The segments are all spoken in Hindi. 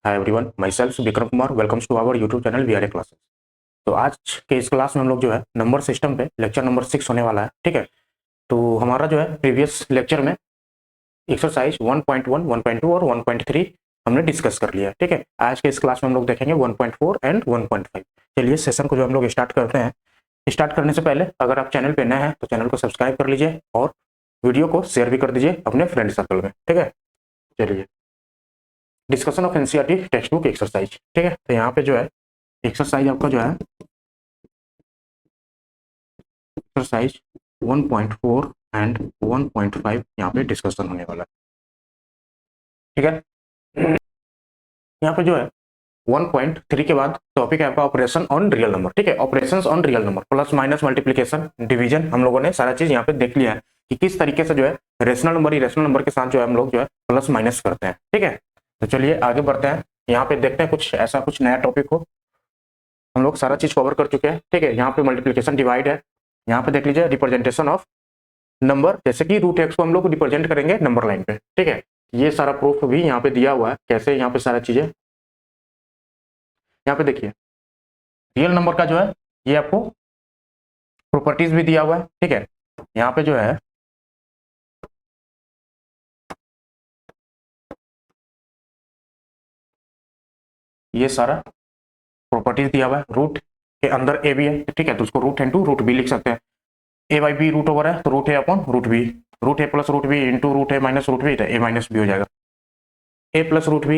Hi everyone, myself Vikram Kumar. Welcomes to our YouTube channel VRA classes. तो आज के इस क्लास में हम लोग जो है नंबर सिस्टम पे लेक्चर नंबर 6 होने वाला है। ठीक है, तो हमारा जो है प्रीवियस लेक्चर में एक्सरसाइज 1.1, 1.2 और 1.3 हमने डिस्कस कर लिया है। ठीक है, आज के इस क्लास में हम लोग देखेंगे 1.4 एंड 1.5। चलिए सेशन को जो हम लोग स्टार्ट करते हैं। स्टार्ट करने से पहले अगर आप चैनल पे नए हैं तो चैनल को सब्सक्राइब कर लीजिए और वीडियो को शेयर भी कर दीजिए अपने फ्रेंड सर्कल में। ठीक है, चलिए discussion of NCERT text book exercise. ठीक है, तो यहाँ पे जो है एक्सरसाइज आपका जो है एक्सरसाइज 1.4 एंड 1.5 यहाँ पे डिस्कशन होने वाला है। ठीक है, यहाँ पे जो है 1.3 के बाद टॉपिक है आपका ऑपरेशन ऑन रियल नंबर। ठीक है, operations on real number, plus minus multiplication division हम लोगों ने सारा चीज यहाँ पे देख लिया है कि किस तरीके से जो है रेशनल नंबर इरेशनल नंबर के साथ जो है हम लोग जो है प्लस माइनस करते हैं। ठीक है, तो चलिए आगे बढ़ते हैं। यहाँ पे देखते हैं कुछ ऐसा कुछ नया टॉपिक हो। हम लोग सारा चीज कवर कर चुके हैं। ठीक है, यहाँ पे मल्टीप्लिकेशन डिवाइड है। यहाँ पे देख लीजिए रिप्रेजेंटेशन ऑफ नंबर, जैसे कि रूट एक्स को हम लोग रिप्रेजेंट करेंगे नंबर लाइन पे। ठीक है, ये सारा प्रूफ भी यहाँ पे दिया हुआ है कैसे यहाँ पे सारा चीजें। यहाँ पे देखिए रियल नंबर का जो है ये आपको प्रॉपर्टीज भी दिया हुआ है। ठीक है, यहाँ पे जो है ये सारा प्रॉपर्टीज दिया हुआ है। रूट के अंदर ए बी है। ठीक है, तो उसको रूट इंटू रूट बी लिख सकते हैं। A by B root over है तो root A upon root B, root A plus root B into root A minus root B, तो ए माइनस बी हो जाएगा। A plus root B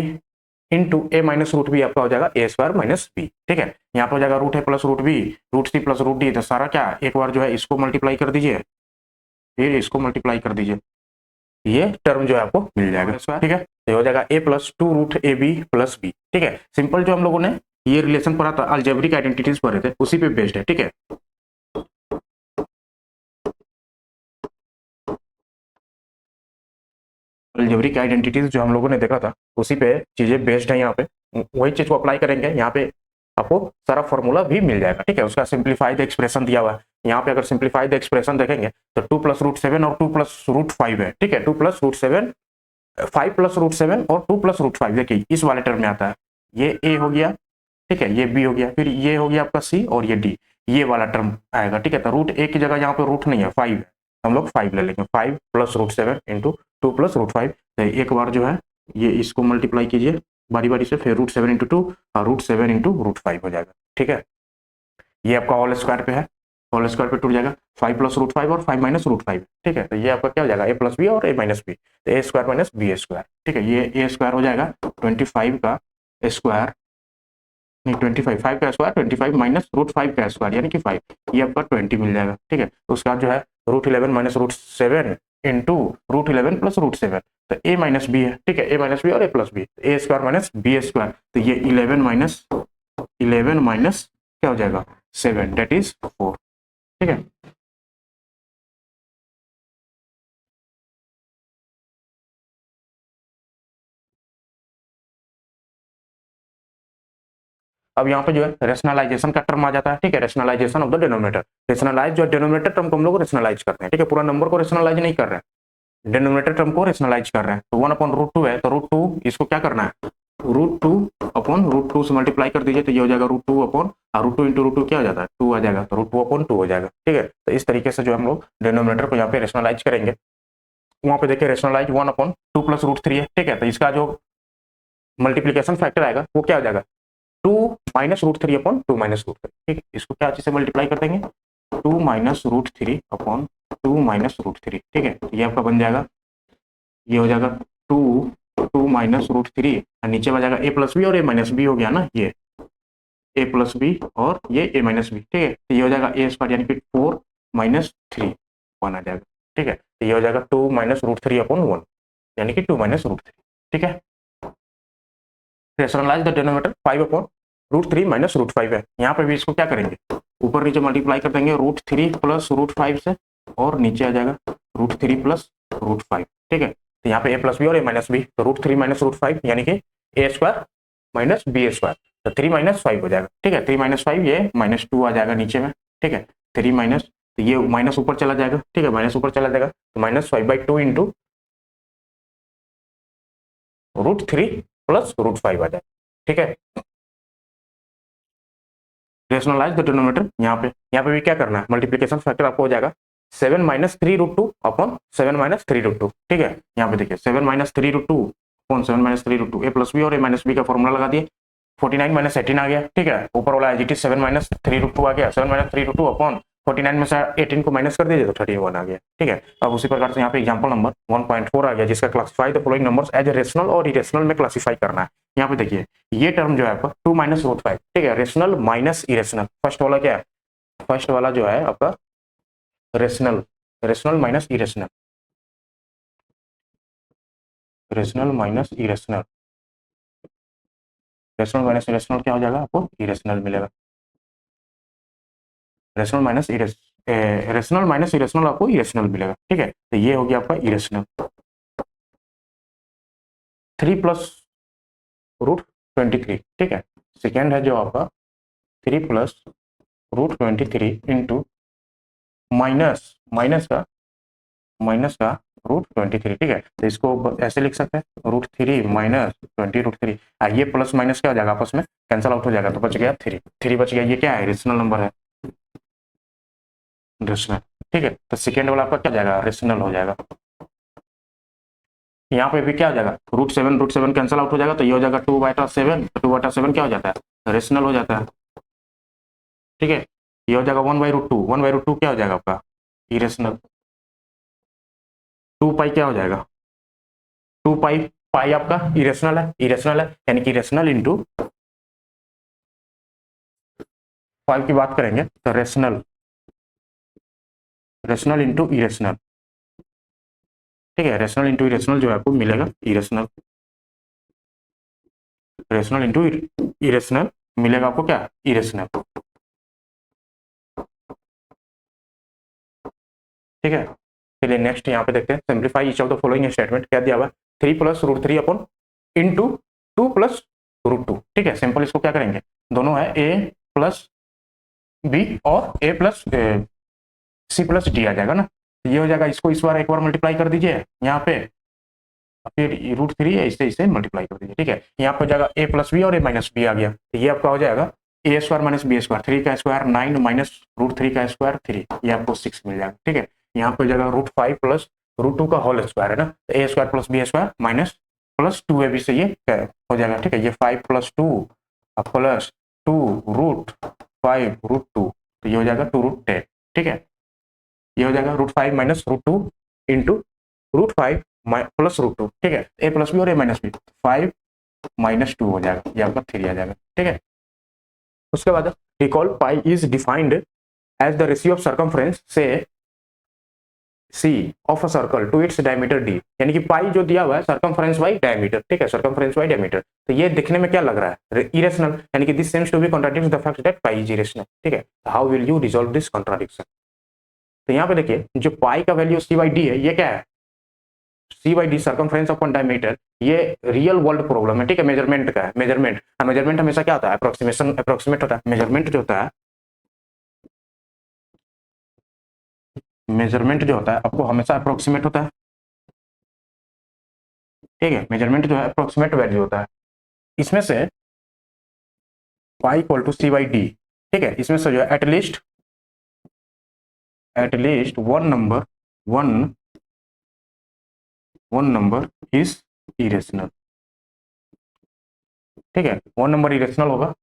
into A minus root B आपका हो जाएगा ए स्क्वायर माइनस बी। ठीक है, यहाँ पर हो जाएगा root A plus root B, root C plus root D, तो सारा क्या एक बार जो है इसको मल्टीप्लाई कर दीजिए, फिर इसको मल्टीप्लाई कर दीजिए, ये टर्म जो है आपको मिल जाएगा। ठीक है, तो हो जाएगा A plus two root A B plus B. ठीक है, सिंपल जो हम लोगों ने ये रिलेशन पढ़ा था, अलजेब्रिक आइडेंटिटीज पढ़े थे, उसी पे बेस्ड है। ठीक है, अलजेब्रिक आइडेंटिटीज जो हम लोगों ने देखा था उसी पे चीजें बेस्ड है। यहाँ पे वही चीज को अप्लाई करेंगे। यहाँ पे आपको सारा फॉर्मूला भी मिल जाएगा। ठीक है, उसका सिंप्लीफाइड एक्सप्रेशन दिया हुआ है। यहाँ पे अगर सिंप्लीफाइड एक्सप्रेशन देखेंगे तो 2 प्लस रूट 7 और 2 प्लस रूट 5 है। ठीक है, 2 प्लस रूट 7, 5 प्लस रूट 7 और 2 प्लस रूट 5, देखिए इस वाले टर्म में आता है। ये ए हो गया, ठीक है, ये बी हो गया, फिर ये हो गया आपका सी और ये डी, ये वाला टर्म आएगा। ठीक है, तो रूट ए की जगह यहाँ पे रूट नहीं है, 5 है, हम लोग 5 ले लेंगे। 5 plus root 7 into 2 plus root 5, तो एक बार जो है ये इसको मल्टीप्लाई कीजिए बारी बारी से, फिर रूट 7 इंटू 2 और रूट 7 इंटू रूट 5 हो जाएगा। ठीक है, ये आपका होल स्क्वायर पे है, होल स्क्वायर पे टूट जाएगा। 5 प्लस रूट 5 और 5 माइनस रूट 5। ठीक है, तो ये आपका क्या हो जाएगा, ए प्लस बी और ए माइनस बी, तो A square minus b square. ठीक है, ये ए स्क्वायर हो जाएगा 25 का स्क्वायर, नहीं 25, 5 का स्क्वायर 25 माइनस रूट 5 का स्क्वायर यानी कि 5, ये आपका 20 मिल जाएगा। ठीक है, तो उसका जो है root 11 minus root 7 into root 11 plus root 7, तो ए माइनस बी है। ठीक है, ए माइनस बी और ए प्लस बी, ए स्क्वायर माइनस बी स्क्वायर, तो ये 11 माइनस क्या हो जाएगा 7, डेट इज 4। ठीक है, अब यहाँ पे जो है रेशनलाइजेशन का टर्म आ जाता है। ठीक है, rationalization of the denominator, rationalize जो डिनोमिनेटर टर्म को हम लोग रेशनलाइज करते हैं। ठीक है, पूरा नंबर को रेशनलाइज नहीं कर रहे हैं, डिनोमिनेटर टर्म को रेशनलाइज कर रहे हैं। तो 1 अपॉन रूट 2 है, तो रूट 2 इसको क्या करना है, रूट 2 अपॉन रूट 2 से मल्टीप्लाई कर दीजिए, तो ये हो जाएगा root 2 upon root 2 into root 2 क्या हो जाता है 2 आ जाएगा, तो रूट 2 अपॉन 2 हो जाएगा। ठीक है, तो इस तरीके से जो हम लोग डिनोमिनेटर को यहाँ पे रेशनलाइज करेंगे। वहां पे देखिए रेशनलाइज 1 अपॉन 2 प्लस रूट 3 है। ठीक है, तो इसका जो मल्टीप्लीकेशन फैक्टर आएगा वो क्या हो जाएगा 2 minus root 3 upon 2 minus root 3। ठीक है, इसको क्या चीज से मल्टीप्लाई कर देंगे 2 minus root 3 upon 2 minus root 3। ठीक है, तो ये आपका बन जाएगा, ये हो जाएगा 2 माइनस रूट 3 और नीचे आ जाएगा ए प्लस बी और ए माइनस बी हो गया ना, ये ए प्लस बी और ये ए माइनस बी। ठीक है, तो ये हो जाएगा ए स्क्वायर यानी कि 4 माइनस 3 1 आ जाएगा। ठीक है, तो ये हो जाएगा 2 माइनस रूट 3 अपॉन 1 यानी कि 2 माइनस रूट 3। ठीक है, rationalize the denominator 5 upon root 3 minus root 5 है। यहाँ पे भी इसको क्या करेंगे ऊपर नीचे मल्टीप्लाई कर देंगे रूट 3 प्लस रूट 5 से, और नीचे आ जाएगा रूट 3 प्लस रूट 5। ठीक है, तो यहाँ पे ए प्लस बी और ए माइनस बी, तो रूट 3 माइनस रूट 5 यानी कि ए स्क्वायर माइनस बी स्क्वायर, तो 3 माइनस 5 हो जाएगा। ठीक है, 3 माइनस 5 ये माइनस 2 आ जाएगा नीचे में। ठीक है, 3 माइनस, तो ये माइनस ऊपर चला जाएगा। ठीक है, माइनस ऊपर चला जाएगा, तो minus 5/2 into root 3 plus root 5 आ जाएगा। ठीक है। रेशनलाइज द डिनोमिनेटर, यहाँ पे भी क्या करना है, मल्टीप्लीकेशन फैक्टर आपको हो जाएगा 7 माइनस 3√2 अपॉन 7 माइनस 3√2, ठीक है। यहाँ पे देखिए 7 माइनस 3√2 अपॉन 7 माइनस 3√2, ए प्लस बी और ए माइनस बी का फॉर्मूला लगा दिए, 49 माइनस 18 आ गया, ठीक है। ऊपर वाला एज 7 माइनस 3√2 आ गया, 7 माइनस 3√2 अपॉन 49 में से 18 को माइनस कर दीजिए तो 31 आ गया, ठीक है। अब उसी प्रकार से यहाँ पे एग्जांपल नंबर 1.4 आ गया, जिसका classify the following numbers as rational और इरेशनल में क्लासिफाई करना है। यहाँ पे देखिए ये टर्म जो है आपका 2 माइनस रूट 5, ठीक है, रेशनल माइनस इरेशनल। फर्स्ट वाला क्या है, फर्स्ट वाला जो है आपका rational, rational minus irrational, rational minus irrational, rational minus irrational क्या हो जाएगा, आपको इरेशनल मिलेगा। Rational minus rational minus irrational आपको इरेशनल मिलेगा, ठीक है। तो ये हो गया आपका इरेशनल। 3 प्लस रूट 23, ठीक है। सेकेंड है जो आपका 3 plus root 23 into minus minus का रूट 23, ठीक है। तो इसको ऐसे लिख सकते हैं रूट 3 माइनस 20√3, ये प्लस माइनस क्या हो जाएगा, आपस में कैंसल आउट हो जाएगा, तो बच गया 3 बच गया। ये क्या है, रेशनल नंबर है, रेशनल, ठीक है। तो सेकेंड वाला आपका क्या हो जाएगा, रेशनल हो जाएगा। यहाँ पे भी क्या हो जाएगा, रूट सेवन कैंसल आउट हो जाएगा, तो ये हो जाएगा 2/7, 2/7 क्या हो जाता है, रेशनल हो जाता है, ठीक है। ये हो जाएगा 1/√2, 1/√2 क्या हो जाएगा आपका, इरेशनल। 2 पाई क्या हो जाएगा, 2 पाई, पाई आपका इरेशनल है, इरेशनल है, यानी कि रेशनल इंटू 5 की बात करेंगे तो रेशनल, रेशनल इंटू इरेशनल, ठीक है। रेशनल इंटू इरेशनल जो है आपको मिलेगा इरेशनल, रेशनल इंटू इरेशनल मिलेगा आपको क्या, इरेशनल, ठीक है। चलिए नेक्स्ट यहाँ पे देखते हैं, simplify each of the following statement, क्या दिया हुआ है, 3 plus root 3 upon into 2 plus root 2, ठीक है। सिंपल इसको क्या करेंगे, दोनों है ए प्लस बी और ए प्लस सी प्लस डी आ जाएगा ना, ये हो जाएगा। इसको इस बार एक बार मल्टीप्लाई कर दीजिए यहाँ पे, फिर √3 है, इसे मल्टीप्लाई कर दीजिए, ठीक है। यहाँ पे हो जाएगा ए प्लस बी और ए माइनस बी आ गया, तो ये आपका हो जाएगा ए स्क्वायर माइनस बी स्क्वायर, 3 का स्क्वायर 9 माइनस √3 का स्क्वायर 3, ये आपको 6 मिल जाएगा, ठीक है। यहाँ पे हो जाएगा √5 प्लस √2 का होल स्क्वायर है ना, तो A square plus B square minus plus 2ab से ये हो जाएगा, ठीक है। ये 5 प्लस 2 प्लस 2√5√2, तो ये हो जाएगा 2√10, ठीक है। ये हो जाएगा √5 माइनस √2 इंटू √5 प्लस √2, ठीक है। ए प्लस बी और ए माइनस बी, 5 माइनस 2 हो जाएगा, ये आपका 3 आ जाएगा, ठीक है। उसके बाद recall pi is defined as the ratio of circumference से C of a circle to its diameter D, यानी कि पाई जो दिया हुआ है सर्कमफ्रेंस बाई डायमीटर, ठीक है, सर्कमफ्रेंस बाई डायमीटर। तो ये दिखने में क्या लग रहा है, इरेशनल, यानी कि this seems to be contradicts the fact that pi is irrational, ठीक है। How will you resolve this contradiction, तो यहाँ पे देखिए जो पाई का वैल्यू सी बाई डी है, ये क्या है, C by D circumference upon diameter, ये रियल वर्ल्ड प्रॉब्लम है, ठीक है, मेजरमेंट का है। मेजरमेंट मेजरमेंट हमेशा क्या होता है, अप्रोक्सीमेशन, अप्रोक्सीमेट होता है। मेजरमेंट जो होता है, मेजरमेंट जो होता है आपको हमेशा अप्रोक्सीमेट होता है, ठीक है। मेजरमेंट जो है अप्रोक्सीमेट वैल्यू होता है। इसमें से pi equal to c by d, ठीक है, इसमें से जो है at least one number is irrational, ठीक है, वन नंबर इरेशनल होगा,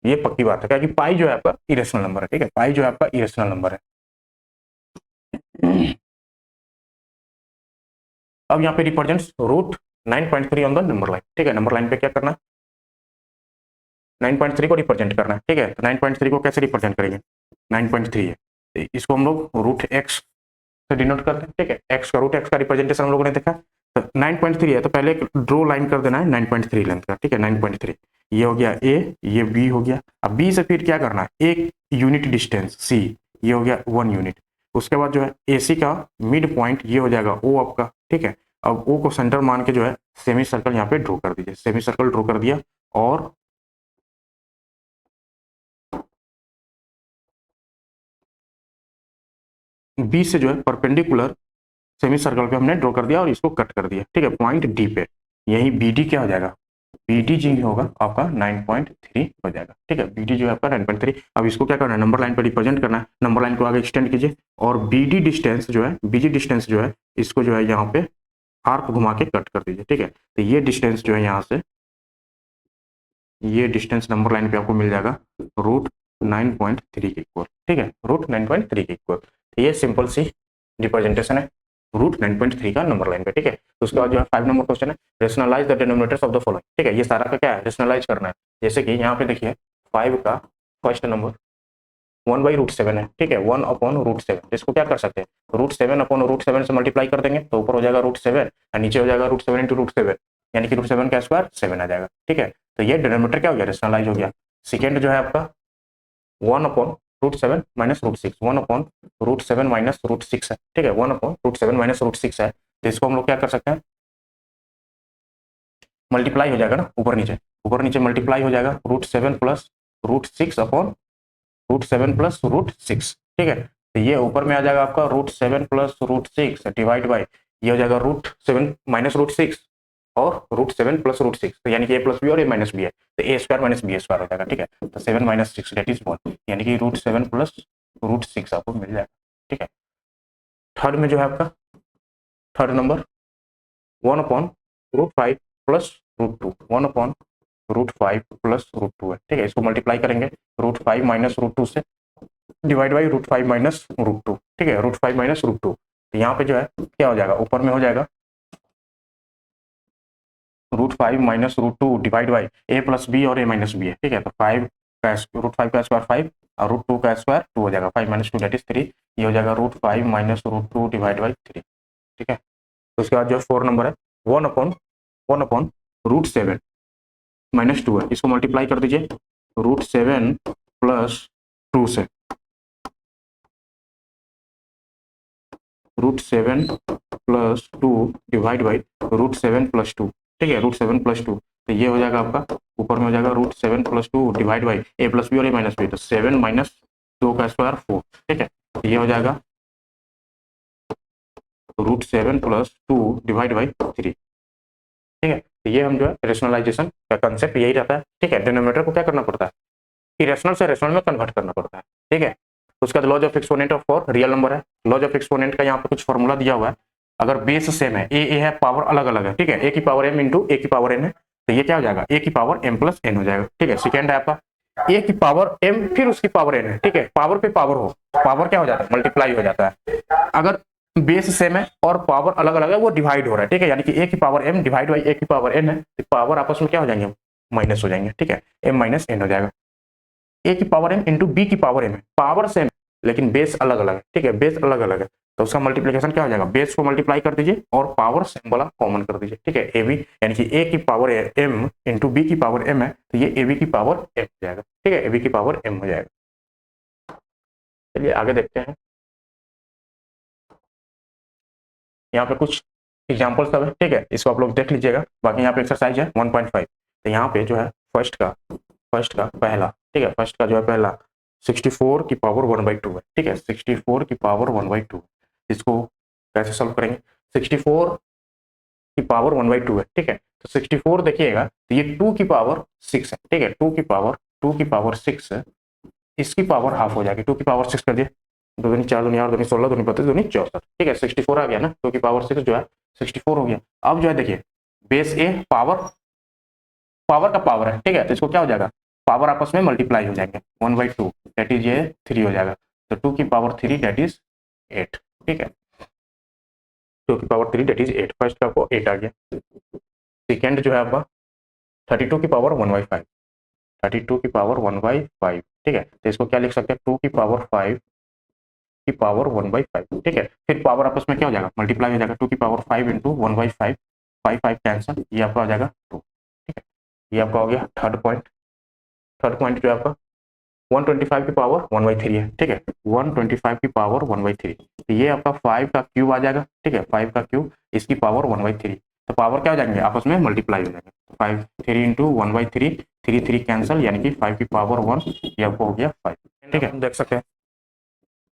ये पक्की बात है, क्या कि पाई जो है आपका इरेशनल नंबर है, ठीक है, पाई जो है आपका इरेशनल नंबर है। अब यहाँ पे represents √9.3 on the number line, ठीक है। नंबर लाइन पे क्या करना है, 9.3 को रिप्रेजेंट करना है, ठीक है। तो 9.3 को कैसे रिप्रेजेंट करेंगे, 9.3 है, तो इसको हम लोग √x से डिनोट करते हैं, ठीक है। x का √x का रिप्रेजेंटेशन हम लोगों ने देखा, तो 9.3 है, तो पहले एक ड्रॉ लाइन कर देना है 9.3 लेंथ का, ठीक है। 9.3 ये हो गया a, ये b हो गया। अब b से फिर क्या करना है, एक यूनिट डिस्टेंस c, ये हो गया 1 यूनिट। उसके बाद जो है AC का मिड पॉइंट ये हो जाएगा O आपका, ठीक है। अब O को सेंटर मान के जो है सेमी सर्कल यहाँ पे ड्रॉ कर दीजिए, सेमी सर्कल ड्रॉ कर दिया, और B से जो है परपेंडिकुलर सेमी सर्कल पे हमने ड्रॉ कर दिया और इसको कट कर दिया, ठीक है, पॉइंट D पे। यही BD क्या हो जाएगा, BDG होगा आपका 9.3 हो जाएगा। ठीक है, BDG आपका 9.3। अब इसको क्या करना है, नंबर लाइन पर रिप्रेजेंट करना है, नंबर लाइन को आगे एक्सटेंड कीजिए और BD डिस्टेंस जो है, BG डिस्टेंस जो है, इसको जो है यहाँ पे आर्क घुमा के कट कर दीजिए। ठीक है, तो ये डिस्टेंस जो है यहाँ से, ये डिस्टेंस नंबर लाइन पे आपको मिल जाएगा √9.3 के इक्वल। ठीक है, √9.3 के इक्वल। तो ये सिंपल सी रिप्रेजेंटेशन है √9.3 का नंबर लाइन पे। ठीक है, तो उसके बाद जो है 5 नंबर क्वेश्चन है, rationalize the denominators of the following. ठीक है, ये सारा का क्या है, रेशनलाइज करना है। जैसे कि यहाँ पे देखिए 5 का फर्स्ट नंबर 1/√7 है। ठीक है, 1/√7, इसको क्या कर सकते हैं, √7/√7 से मल्टीप्लाई कर देंगे तो ऊपर हो जाएगा √7 और नीचे हो जाएगा √7 इंटू √7, यानी कि √7 का स्क्वायर 7 आ जाएगा। ठीक है, तो ये डिनोमिनेटर क्या हो गया, रेशनलाइज हो गया। सेकेंड जो है आपका 1/√7 माइनस √6, 1/√7 माइनस √6 है। ठीक है, 1/√7 माइनस √6 है, तो इसको हम लोग क्या कर सकते हैं, मल्टीप्लाई हो जाएगा ना, ऊपर नीचे मल्टीप्लाई हो जाएगा, √7 प्लस √6 प्लस √6। ठीक है, तो ये ऊपर में आ जाएगा आपका √7 प्लस √6 डिवाइड बाई, ये हो जाएगा √7 माइनस √6 और √7 प्लस √6, तो यानी कि a प्लस बी और a माइनस बी है, तो a square minus b square हो जाएगा। ठीक है, तो 7 माइनस 6 दैट इज 1, यानी कि √7 प्लस √6 आपको मिल जाएगा। ठीक है, थर्ड में जो है आपका थर्ड नंबर 1/√5 प्लस √2, 1/√5 प्लस √2 है। ठीक है, इसको मल्टीप्लाई करेंगे √5 माइनस √2 से, डिवाइड बाई √5 माइनस √2। ठीक है, √5 माइनस √2, तो यहाँ पे जो है क्या हो जाएगा, ऊपर में हो जाएगा √5 minus √2 divide by a plus b और a माइनस बी है। ठीक है, तो 5 का √5 का स्क्वायर 5 और √2 का स्क्वायर 2 हो जाएगा, 5 माइनस 2 दैट इज 3, ये हो जाएगा √5 माइनस √2 डिवाइड बाई 3। ठीक है, तो उसके बाद जो 4 नंबर है 1/√7 माइनस 2 है, इसको मल्टीप्लाई कर दीजिए √7 प्लस 2 से, √7 प्लस 2 डिवाइड बाई √7 प्लस 2। ठीक है, √7 प्लस 2, तो ये हो जाएगा आपका ऊपर में हो जाएगा √7 plus 2 divide by a plus b और a माइनस बी, तो 7 माइनस 2 का स्क्वायर 4। ठीक है, तो ये हो जाएगा √7 प्लस 2 डिवाइड बाई 3। ठीक है, तो ये हम जो है रेशनलाइजेशन का कंसेप्ट यही रहता है। ठीक है, डिनोमिनेटर को क्या करना पड़ता है, इरेशनल से रेशनल में कन्वर्ट करना पड़ता है। ठीक है, उसके बाद laws of exponent of 4 real number है। लॉज ऑफ एक्सपोनेंट का यहाँ पे कुछ फॉर्मूला दिया हुआ है, अगर बेस सेम है, ए है, पावर अलग अलग है। ठीक है, a की पावर m इंटू a की पावर n है, तो ये क्या हो जाएगा, a की पावर m प्लस n हो जाएगा। ठीक है, सेकेंड है आपका a की पावर m फिर उसकी पावर n है। ठीक है, पावर पे पावर हो, पावर क्या हो जाता है, मल्टीप्लाई हो जाता है। अगर बेस सेम है और पावर अलग अलग है, वो डिवाइड हो रहा है। ठीक है, यानी कि a की power m divide by a की पावर n है, तो पावर आपस में क्या हो जाएंगे, माइनस हो जाएंगे। ठीक है, m माइनस n हो जाएगा। a की पावर m इंटू b की पावर m है, पावर सेम लेकिन बेस अलग अलग है। ठीक है, बेस अलग अलग है, तो उसका मल्टीप्लिकेशन क्या हो जाएगा, बेस को मल्टीप्लाई कर दीजिए और पावर सेम वाला कॉमन कर दीजिए। ठीक है, ए बी यानी कि a की पावर m इंटू बी की पावर m है, तो ये ए बी की पावर m हो जाएगा। ठीक है, ए बी की पावर m हो जाएगा। चलिए आगे देखते हैं, यहाँ पे कुछ एग्जाम्पल सब है। ठीक है, इसको आप लोग देख लीजिएगा, बाकी यहाँ पे एक्सरसाइज है 1.5। तो यहाँ पे जो है फर्स्ट का पहला, ठीक है, फर्स्ट का जो है पहला 64 की पावर 1/2 है। ठीक है, 64 की पावर 1/2, इसको कैसे सॉल्व करेंगे, 64 की पावर 1/2 है। ठीक है, तो 64 देखिएगा, तो ये 2 की पावर 6 है। ठीक है, 2 की पावर 6 है, इसकी पावर हाफ हो जाएगी, 2 की पावर 6 कर दिए, 2 दूनी 4 दूनी 8 दूनी 16 दूनी 32 दूनी 64। ठीक है, 64 आ गया ना, 2 की पावर 6 जो है 64 हो गया। अब जो है देखिए बेस ए पावर, पावर का पावर है। ठीक है, तो इसको क्या हो जाएगा, पावर आपस में मल्टीप्लाई हो जाएंगे, 1/2 दैट इज ये 3 हो जाएगा, तो 2 की पावर 3 दैट इज 8। ठीक है, 2 की पावर 3 दैट इज 8, फर्स्ट का आपको 8 आ गया। सेकेंड जो है आपका 32 की पावर 1/5, 32 की पावर 1/5। ठीक है, तो इसको क्या लिख सकते हैं, 2 की पावर 5 की पावर 1/5। ठीक है, फिर पावर आपस में क्या हो जाएगा, मल्टीप्लाई हो जाएगा, 2 की पावर 5 इंटू 1/5, 5 कैंसिल, ये आपका आ जाएगा 2। ठीक है, ये आपका हो गया थर्ड पॉइंट। थर्ड पॉइंट जो है आपका 125 की पावर 1/3 है। ठीक है, 125 की पावर 1/3, तो ये आपका 5 का क्यूब आ जाएगा। ठीक है, 5 का क्यूब, इसकी पावर 1/3, तो पावर क्या हो जाएंगे, आपस में मल्टीप्लाई हो जाएंगे, 5 3 इंटू 1/3, 3 3 कैंसिल, यानी कि 5 की पावर 1, ये आपको हो गया 5। ठीक है, देख सकते हैं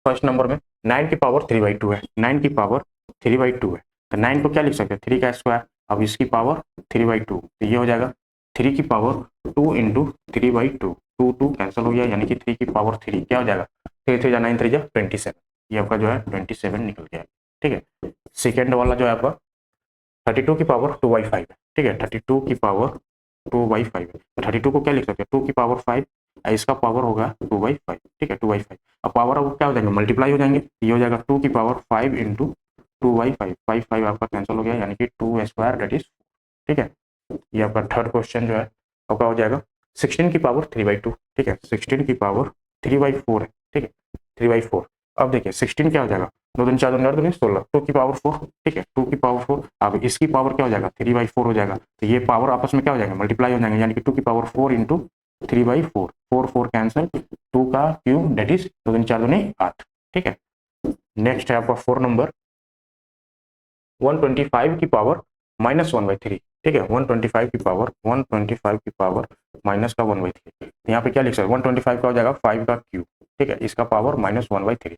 फर्स्ट नंबर में 9 की पावर 3/2 है, 9 की पावर 3/2 है, तो 9 को क्या लिख सकते हैं, 3 का स्क्वायर, अब इसकी पावर 3/2, तो ये हो जाएगा 3 की पावर 2 इंटू 3/2, 2 कैंसिल हो गया, यानी कि 3 की पावर 3 क्या हो जाएगा, 3 3 जा 9 3 जा 27, ये आपका जो है 27 निकल गया। ठीक है, सेकेंड वाला जो है आपका 32 की पावर 2/5 है। ठीक है, 32 की पावर 2/5 है, 32 को क्या लिख सकते हैं, 2 की पावर 5, इसका पावर होगा 2/5। ठीक है, 2/5, अब पावर अब क्या हो जाएंगे, मल्टीप्लाई हो जाएंगे, ये हो जाएगा 2 की पावर 5 इंटू 2/5, 5 आपका कैंसिल हो गया, यानी कि 2 स्क्वायर दैट इज। ठीक है, ये आपका थर्ड क्वेश्चन जो है आपका हो जाएगा 16 की पावर 3/2। ठीक है, 16 की पावर 3/4 है। ठीक है, 3/4। अब देखिए 16 क्या हो जाएगा, 2 दिन 4 दिन 8 16, 2 की पावर 4। ठीक है, 2 की पावर 4, अब इसकी पावर क्या हो जाएगा, 3/4 हो जाएगा, तो ये पावर आपस में क्या हो जाएंगे, मल्टीप्लाई हो जाएंगे, यानी कि 2 की पावर 4 इंटू 3/4, 4 कैंसिल, 2 का क्यूब दैट इज 2 दिन 4 दूनी 8। ठीक है, नेक्स्ट है आपका 4 नंबर 125 की पावर -1/3। ठीक है, 125 की पावर माइनस का 1/3, यहाँ पे क्या लिख सकते हैं, 125 का हो जाएगा 5 का क्यूब। ठीक है, इसका पावर -1/3,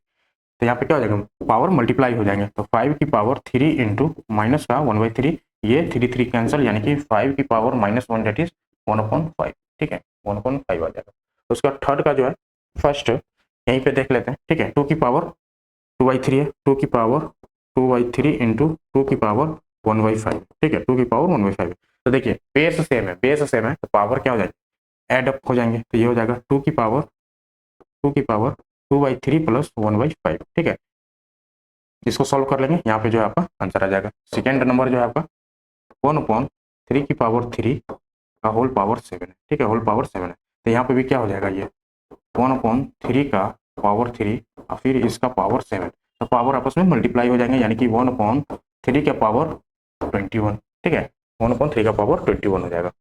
तो यहाँ पे क्या हो जाएगा, पावर मल्टीप्लाई हो जाएंगे, तो 5 की पावर 3 इंटू माइनस का 1/3, ये 3 3 कैंसिल, यानी कि 5 की पावर -1 दैट इज 1/5। ठीक है, 1/5 आ जाएगा। तो उसका थर्ड का जो है फर्स्ट यहीं पे देख लेते हैं। ठीक है, 2 की पावर 2/3 है, 2 की पावर 2/3 इंटू 2 की पावर 1/5। ठीक है, 2 की पावर 1/5, तो देखिए बेस सेम है, बेस सेम है, तो पावर क्या हो जाएगी, एड अप हो जाएंगे, तो ये हो जाएगा 2 की पावर 2/3 प्लस 1/5। ठीक है, इसको सॉल्व कर लेंगे, यहाँ पे जो है आपका आंसर आ जाएगा। सेकेंड नंबर जो है आपका 1/3 की पावर 3 का होल पावर 7 है। ठीक है, होल पावर 7 है, तो यहाँ पे भी क्या हो जाएगा, ये 1/3 का पावर 3 और फिर इसका पावर 7, तो पावर आपस में मल्टीप्लाई हो जाएंगे, यानी कि 1/3 का पावर 21। ठीक है, 1/3 का पावर 21 हो जाएगा।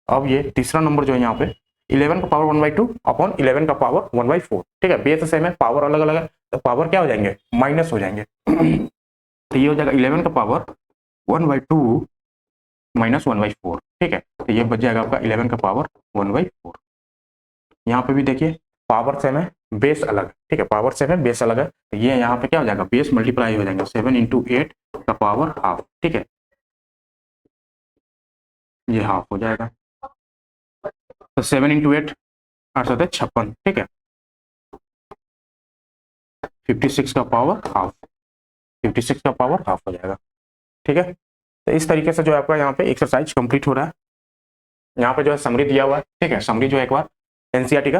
अब ये तीसरा नंबर जो है यहाँ पे 11 का पावर 1/2 अपॉन 11 का पावर 1/4। ठीक है, बेस सेम है, पावर अलग अलग है, तो पावर क्या हो जाएंगे, माइनस हो जाएंगे। तो ये हो जाएगा 11 का पावर 1/2 माइनस 1/4। ठीक है, तो ये बच जाएगा आपका 11 का पावर 1/4। यहाँ पे भी देखिए पावर सेम है, बेस अलग है। ठीक है, पावर सेम है, बेस अलग है, तो ये यहाँ पे क्या हो जाएगा, बेस मल्टीप्लाई हो जाएंगे, 7 इंटू 8 का पावर हाफ। ठीक है, ये हाफ हो जाएगा, तो 7 इंटू 8 8 7 56। ठीक है, 56 का पावर हाफ, 56 का पावर हाफ हो जाएगा। ठीक है, तो इस तरीके से जो है आपका यहाँ पे एक्सरसाइज कंप्लीट हो रहा है। यहाँ पे जो है समरी दिया हुआ है। ठीक है, समरी जो है एक बार एनसीईआरटी का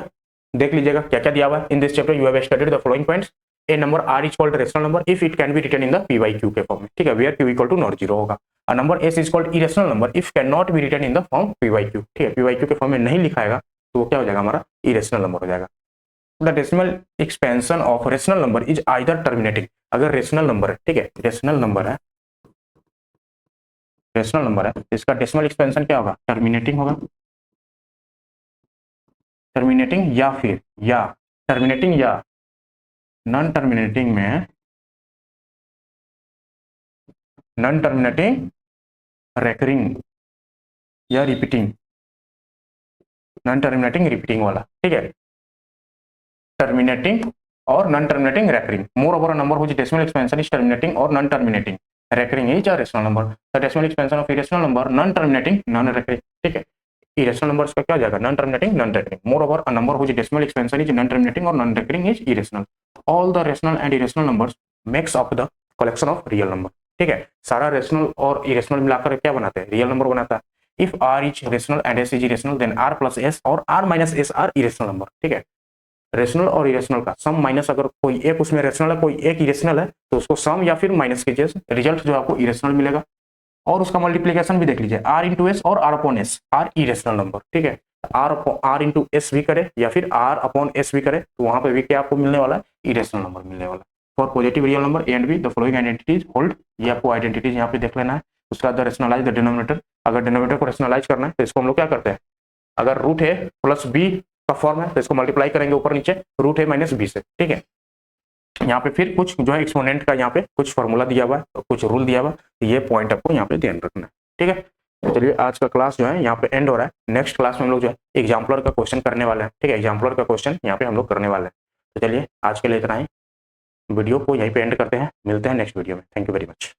देख लीजिएगा क्या क्या दिया हुआ है। In this chapter you have studied the following points, a number R is called rational number if it can be written in the P by Q के फॉर्म में। ठीक है, where Q equal to not zero होगा। A number S is called irrational number if can not be written in the form P by Q. ठीक है, पी बाई क्यू के फॉर्म में नहीं लिखाएगा तो वो क्या हो जाएगा, हमारा इरेशनल नंबर हो जाएगा। The decimal expansion of rational number is either terminating, अगर रेशनल नंबर है, ठीक है, रेशनल नंबर है, रेशनल नंबर है, इसका डेसिमल एक्सपेंशन क्या होगा, टर्मिनेटिंग होगा, टर्मिनेटिंग या टर्मिनेटिंग या नॉन टर्मिनेटिंग में, नॉन टर्मिनेटिंग रेकरिंग या रिपीटिंग, नॉन टर्मिनेटिंग रिपीटिंग वाला। ठीक है, टर्मिनेटिंग और non terminating recurring, moreover a number which decimal expansion is terminating और non terminating recurring is a rational number. The decimal expansion of irrational number non terminating non recurring. ठीक है, इरेशनल नंबर्स का क्या हो जाएगा, non terminating non recurring, moreover a number which decimal expansion is non terminating और non recurring is irrational. All the rational and irrational numbers makes up the collection of real number. ठीक है, सारा रेशनल और इरेशनल मिलाकर क्या बनाते हैं, रियल नंबर बनाता है। If R is rational and S is irrational then R plus S और R minus S are irrational number. ठीक है, रेशनल और इरेशनल का सम माइनस, अगर कोई एक उसमें रेशनल है कोई एक इरेशनल है तो उसको सम या फिर माइनस कीजिए, रिजल्ट जो आपको इरेशनल मिलेगा। और उसका मल्टीप्लीकेशन भी देख लीजिए, आर इंटू एस और r upon s, are irrational number. ठीक है, आर इंटू एस भी करे या फिर आर अपॉन एस भी करे तो वहां पे भी क्या आपको मिलने वाला है, इरेशनल नंबर मिलने वाला है। For positive real number A and be the following identities hold, ये आपको आइडेंटिटीज यहाँ पे देख लेना है। उसका बाद रेशनलाइज द डिनोमिनेटर, अगर डिनोमिनेटर को रेशनलाइज करना है तो इसको हम लोग क्या करते हैं, अगर रूट ए प्लस बी का फॉर्म है तो इसको मल्टीप्लाई करेंगे ऊपर नीचे रूट ए माइनस बी से। ठीक है, यहाँ पे फिर कुछ जो है एक्सपोनेंट का यहाँ पे कुछ फॉर्मूला दिया हुआ है और कुछ रूल दिया हुआ है, तो ये पॉइंट आपको यहाँ पे ध्यान रखना है। ठीक है, तो चलिए आज का क्लास जो है यहाँ पे एंड हो रहा है। नेक्स्ट क्लास में हम लोग जो है एग्जाम्पलर का क्वेश्चन करने वाले हैं। ठीक है, एग्जाम्पलर का क्वेश्चन यहाँ पे हम लोग करने वाले हैं। तो चलिए आज के लिए इतना ही, वीडियो को यहीं पे एंड करते हैं, मिलते हैं नेक्स्ट वीडियो में। Thank you very much.